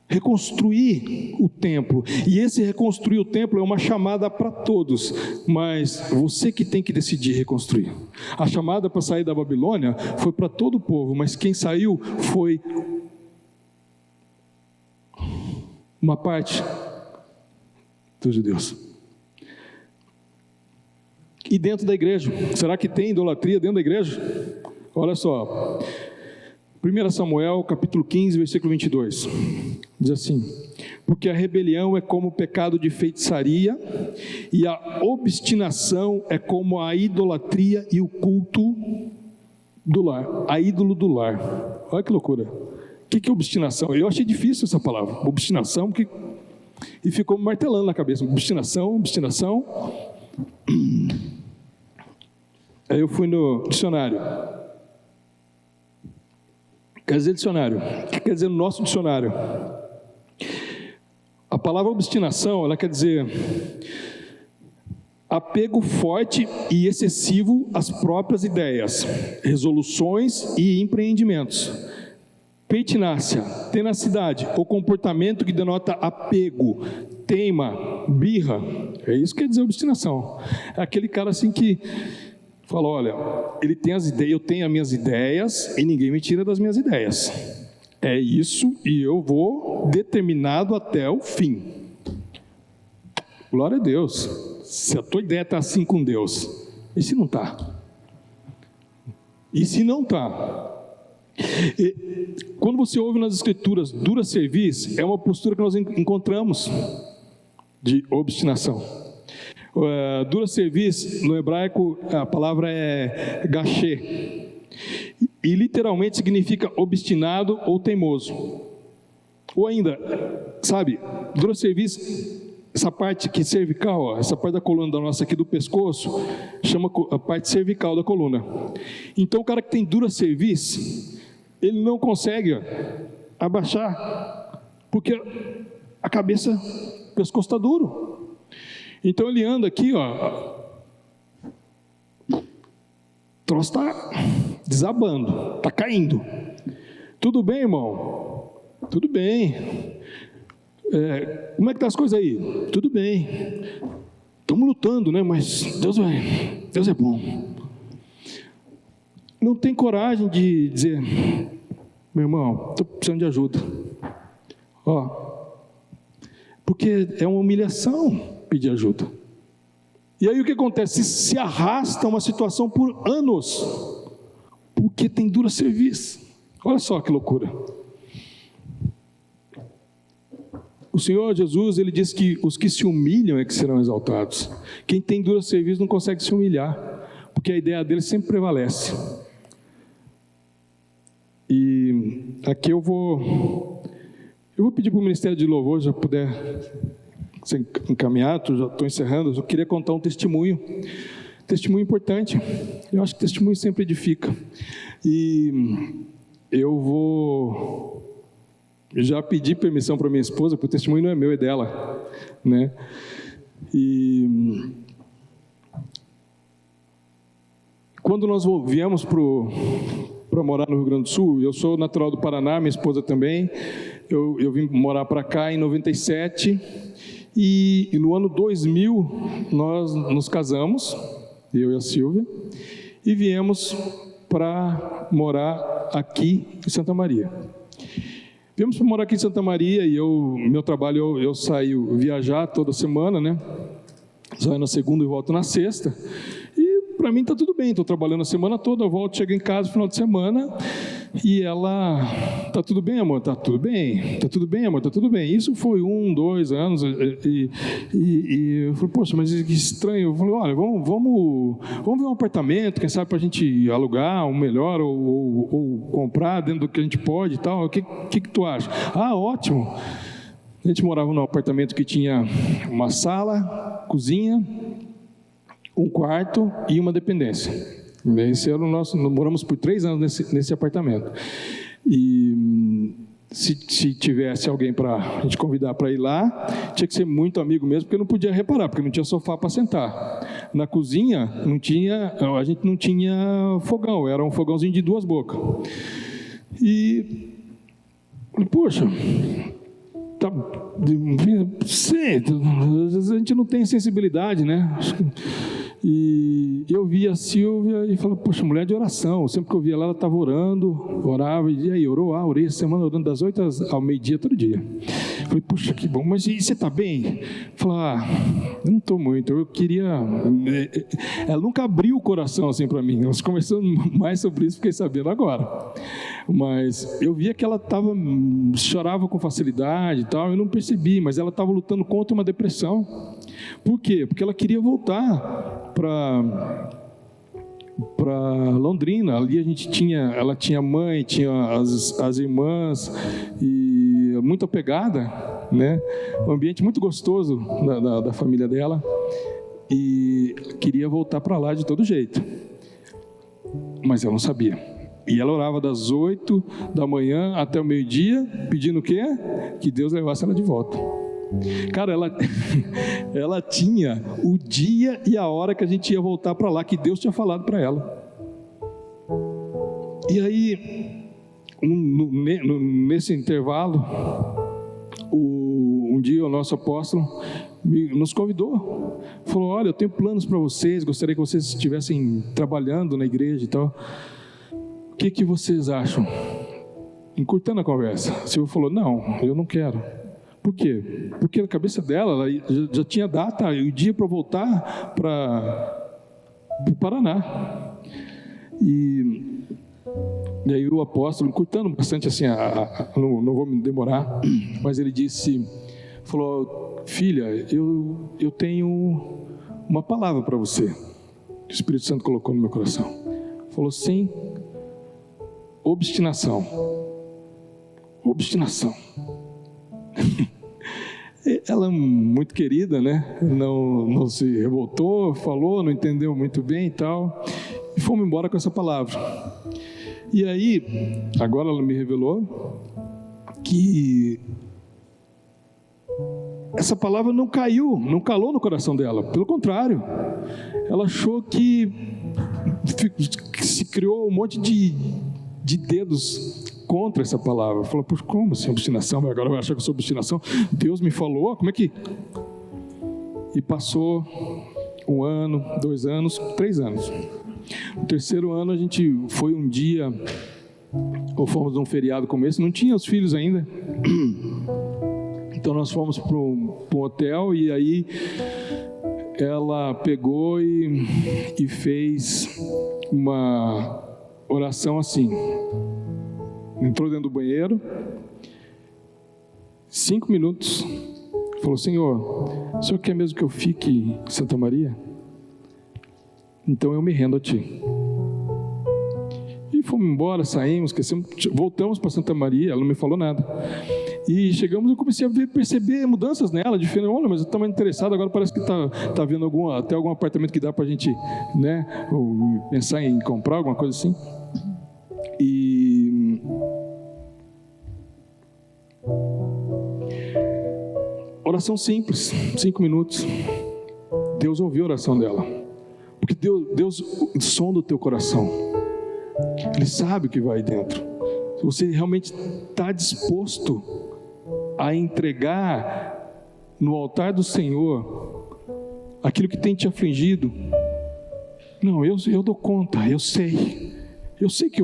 Speaker 1: Reconstruir o templo, e esse reconstruir o templo é uma chamada para todos, mas você que tem que decidir reconstruir. A chamada para sair da Babilônia foi para todo o povo, mas quem saiu foi uma parte dos judeus. E dentro da igreja, será que tem idolatria dentro da igreja? Olha só, 1 Samuel capítulo 15, versículo 22, diz assim, porque a rebelião é como o pecado de feitiçaria, e a obstinação é como a idolatria e o culto do lar, a ídolo do lar. Olha que loucura. O que é obstinação? Eu achei difícil essa palavra, obstinação, e ficou martelando na cabeça, obstinação. Aí eu fui no dicionário. Quer dizer dicionário? O que quer dizer no nosso dicionário? A palavra obstinação, ela quer dizer apego forte e excessivo às próprias ideias, resoluções e empreendimentos. Pertinácia, tenacidade ou comportamento que denota apego, teima, birra. É isso que quer dizer obstinação. É aquele cara assim que fala, olha, ele tem as ideias, eu tenho as minhas ideias e ninguém me tira das minhas ideias. É isso e eu vou determinado até o fim. Glória a Deus. Se a tua ideia está assim com Deus, e se não está? E se não está? Quando você ouve nas Escrituras dura serviço, é uma postura que nós encontramos de obstinação. Dura serviço, no hebraico, a palavra é gashê, e literalmente significa obstinado ou teimoso. Ou ainda, sabe, dura serviço, essa parte aqui cervical, ó, essa parte da coluna da nossa aqui do pescoço, chama a parte cervical da coluna. Então o cara que tem dura serviço, ele não consegue abaixar, porque a cabeça, o pescoço está duro. Então ele anda aqui, ó, o troço está desabando, está caindo. Tudo bem, irmão? Tudo bem. Como é que tá as coisas aí? Tudo bem. Estamos lutando, né? Mas Deus é bom. Não tem coragem de dizer, meu irmão, estou precisando de ajuda. Porque é uma humilhação pedir ajuda. E aí o que acontece? Se arrasta uma situação por anos, porque tem dura serviço. Olha só que loucura. O Senhor Jesus, ele diz que os que se humilham é que serão exaltados. Quem tem dura serviço não consegue se humilhar, porque a ideia dele sempre prevalece. E aqui eu vou pedir para o Ministério de Louvor, já puder ser encaminhado, já estou encerrando, eu queria contar um testemunho importante. Eu acho que testemunho sempre edifica. E eu já pedi permissão para minha esposa, porque o testemunho não é meu, é dela, né? E quando nós viemos para morar no Rio Grande do Sul, eu sou natural do Paraná, minha esposa também, eu vim morar para cá em 97, e no ano 2000 nós nos casamos, eu e a Silvia, e viemos para morar aqui em Santa Maria. Viemos para morar aqui em Santa Maria e meu trabalho, eu saio viajar toda semana, né? Saio na segunda e volto na sexta. E para mim está tudo bem, estou trabalhando a semana toda, eu volto, chego em casa no final de semana e ela, está tudo bem, amor? Está tudo bem. Está tudo bem, amor? Está tudo bem. Isso foi 1, 2 anos e eu falei, poxa, mas que estranho. Eu falei, olha, vamos ver um apartamento, quem sabe para a gente alugar um melhor ou comprar dentro do que a gente pode e tal. O que tu acha? Ótimo. A gente morava num apartamento que tinha uma sala, cozinha, um quarto e uma dependência. Esse era o nosso. Nós moramos por 3 anos nesse apartamento. E se tivesse alguém para a gente convidar para ir lá, tinha que ser muito amigo mesmo, porque não podia reparar, porque não tinha sofá para sentar. Na cozinha a gente não tinha fogão, era um fogãozinho de 2 bocas. E poxa, às vezes a gente não tem sensibilidade, né? E eu via a Silvia e falava, poxa, mulher de oração. Sempre que eu via ela estava orava, e aí, orei essa semana, orando das 8 ao meio-dia, todo dia. Falei, puxa, que bom, mas e você está bem? Falei, eu não estou muito, eu queria... Ela nunca abriu o coração assim para mim, nós conversando mais sobre isso, fiquei sabendo agora. Mas eu via que ela chorava com facilidade e tal, eu não percebi, mas ela estava lutando contra uma depressão. Por quê? Porque ela queria voltar para para Londrina. Ali ela tinha mãe, tinha as irmãs, e muito apegada, né? Um ambiente muito gostoso da família dela, e queria voltar para lá de todo jeito, mas eu não sabia. E ela orava das 8 da manhã até o meio-dia, pedindo o quê? Que Deus levasse ela de volta. Cara, ela tinha o dia e a hora que a gente ia voltar para lá, que Deus tinha falado para ela. E aí, nesse intervalo, um dia o nosso apóstolo nos convidou, falou: olha, eu tenho planos para vocês, gostaria que vocês estivessem trabalhando na igreja e tal. O que vocês acham? Encurtando a conversa, a Silvia falou: não, eu não quero. Por quê? Porque na cabeça dela, ela já tinha data e o dia para voltar para o Paraná. E aí o apóstolo, encurtando bastante assim, não vou me demorar, mas ele falou: filha, eu tenho uma palavra para você. O Espírito Santo colocou no meu coração. Falou: sim, obstinação. Ela, muito querida, né? Não se revoltou, falou, não entendeu muito bem e tal, e fomos embora com essa palavra. E aí, agora ela me revelou que essa palavra não calou no coração dela. Pelo contrário, ela achou que se criou um monte de dedos contra essa palavra. Falou: por como assim obstinação? Agora vai achar que eu sou obstinação? Deus me falou, como é que... E passou 1 ano, 2 anos, 3 anos. No 3º ano a gente foi um dia, ou fomos num feriado como esse, não tinha os filhos ainda. Então nós fomos para um hotel, e aí ela pegou e fez uma oração assim. Entrou dentro do banheiro, 5 minutos, falou: Senhor, o Senhor quer mesmo que eu fique em Santa Maria? Então eu me rendo a Ti. E fomos embora, saímos, esquecemos, voltamos para Santa Maria, ela não me falou nada. E chegamos e eu comecei a perceber mudanças nela, diferente. Olha, mas eu estava interessado, agora parece que está vendo até algum apartamento que dá para a gente, né, pensar em comprar, alguma coisa assim. E oração simples, 5 minutos. Deus ouviu a oração dela, porque Deus sonda o teu coração. Ele sabe o que vai dentro. Se você realmente está disposto a entregar no altar do Senhor aquilo que tem te afligido, não, eu dou conta, eu sei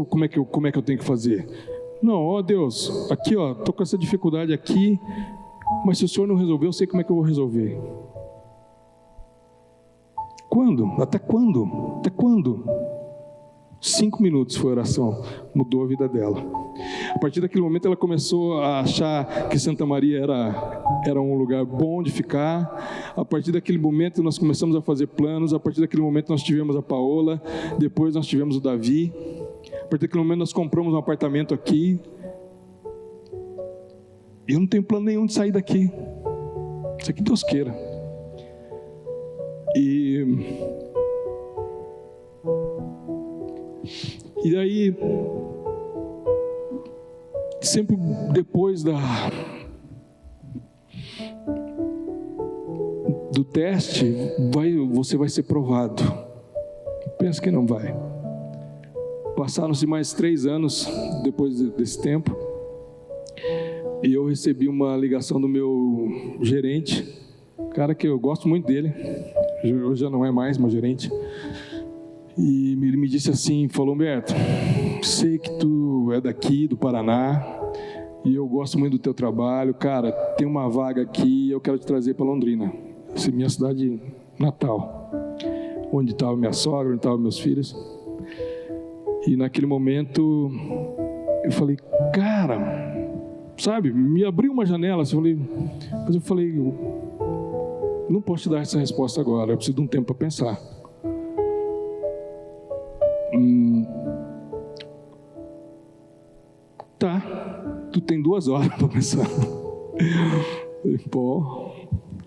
Speaker 1: como é que eu tenho que fazer. Não, ó Deus, aqui ó, estou com essa dificuldade aqui, mas se o Senhor não resolver, eu sei como é que eu vou resolver. Quando? Até quando? 5 minutos foi a oração, mudou a vida dela. A partir daquele momento ela começou a achar que Santa Maria era um lugar bom de ficar. A partir daquele momento nós começamos a fazer planos. A partir daquele momento nós tivemos a Paola, depois nós tivemos o Davi. A partir daquele momento nós compramos um apartamento aqui. Eu não tenho plano nenhum de sair daqui. Isso aqui Deus queira. E daí, sempre depois do teste, você vai ser provado. Pensa que não vai. Passaram-se mais 3 anos depois desse tempo, e eu recebi uma ligação do meu gerente, cara que eu gosto muito dele, hoje já não é mais meu gerente. E ele me disse assim, falou: Humberto, sei que tu é daqui do Paraná e eu gosto muito do teu trabalho, cara, tem uma vaga aqui, eu quero te trazer para Londrina, essa é minha cidade natal, onde estava minha sogra, onde estavam meus filhos. E naquele momento eu falei: cara, sabe, me abriu uma janela, mas eu falei, não posso te dar essa resposta agora, eu preciso de um tempo para pensar. Tá, tu tem 2 horas para pensar. Pô,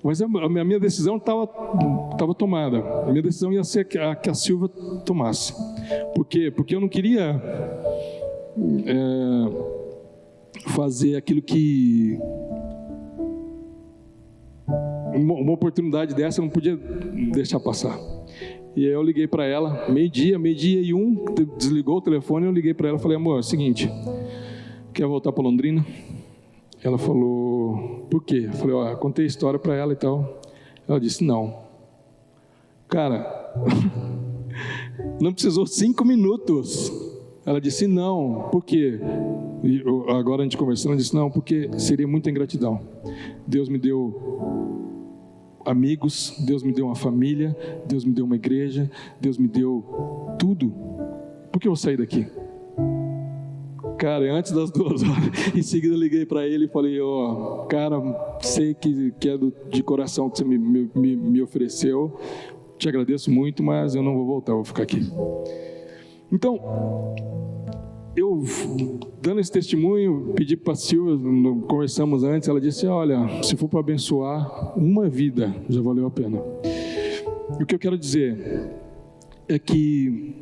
Speaker 1: mas a minha decisão estava tomada. A minha decisão ia ser que a Silvia tomasse. Por quê? Porque eu não queria fazer aquilo que... Uma oportunidade dessa eu não podia deixar passar. E aí eu liguei para ela, meio-dia e 1, desligou o telefone, eu liguei para ela e falei: amor, é o seguinte, quer voltar para Londrina? Ela falou: por quê? Eu falei: ó, contei a história para ela e tal. Ela disse: não. Cara, não precisou 5 minutos. Ela disse: não. Por quê? E agora a gente conversando, ela disse: não, porque seria muita ingratidão. Deus me deu amigos, Deus me deu uma família, Deus me deu uma igreja, Deus me deu tudo. Por que eu vou sair daqui? Cara, antes das 2 horas, em seguida eu liguei para ele e falei: ó, cara, sei que é de coração que você me ofereceu, te agradeço muito, mas eu não vou voltar, eu vou ficar aqui. Então, eu, dando esse testemunho, pedi para a Silvia, conversamos antes, ela disse: olha, se for para abençoar uma vida, já valeu a pena. E o que eu quero dizer é que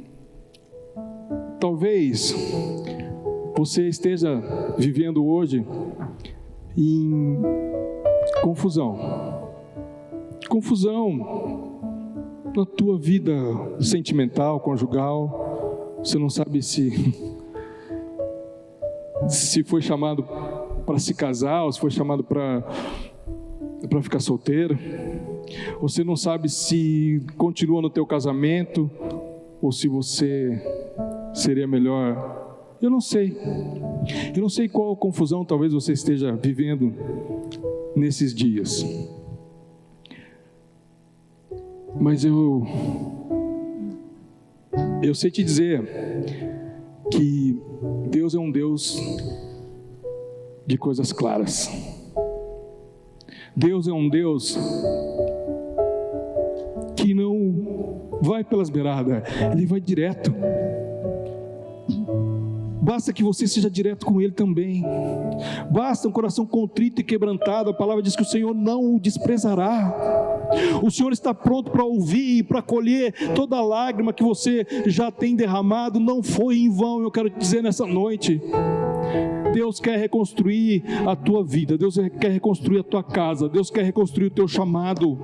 Speaker 1: talvez você esteja vivendo hoje em confusão na tua vida sentimental, conjugal. Você não sabe se foi chamado para se casar, ou se foi chamado para ficar solteiro. Você não sabe se continua no teu casamento, ou se você seria melhor. Eu não sei qual confusão talvez você esteja vivendo nesses dias. Mas eu sei te dizer que Deus é um Deus de coisas claras. Deus é um Deus que não vai pelas beiradas, Ele vai direto. Basta que você seja direto com Ele também. Basta um coração contrito e quebrantado. A palavra diz que o Senhor não o desprezará. O Senhor está pronto para ouvir e para colher toda a lágrima que você já tem derramado. Não foi em vão, eu quero te dizer nessa noite. Deus quer reconstruir a tua vida, Deus quer reconstruir a tua casa, Deus quer reconstruir o teu chamado,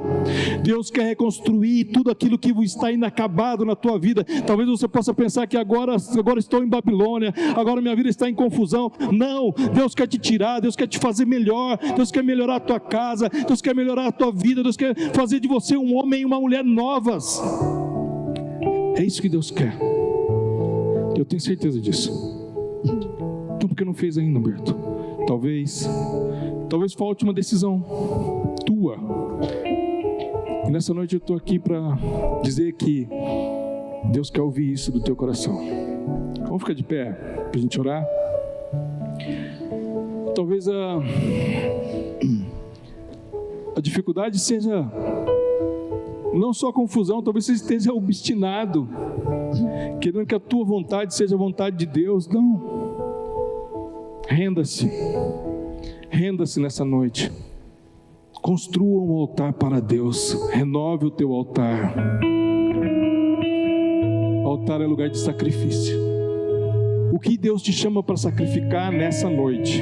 Speaker 1: Deus quer reconstruir tudo aquilo que está inacabado na tua vida. Talvez você possa pensar que agora estou em Babilônia, agora minha vida está em confusão. Não, Deus quer te tirar, Deus quer te fazer melhor, Deus quer melhorar a tua casa, Deus quer melhorar a tua vida, Deus quer fazer de você um homem e uma mulher novas. É isso que Deus quer, eu tenho certeza disso. Então, por que não fez ainda, Humberto? Talvez falte uma decisão tua. E nessa noite eu estou aqui para dizer que Deus quer ouvir isso do teu coração. Vamos ficar de pé para a gente orar? Talvez a dificuldade seja não só a confusão, talvez você esteja obstinado, querendo que a tua vontade seja a vontade de Deus. Não. Renda-se nessa noite. Construa um altar para Deus. Renove o teu altar. O altar é lugar de sacrifício. O que Deus te chama para sacrificar nessa noite?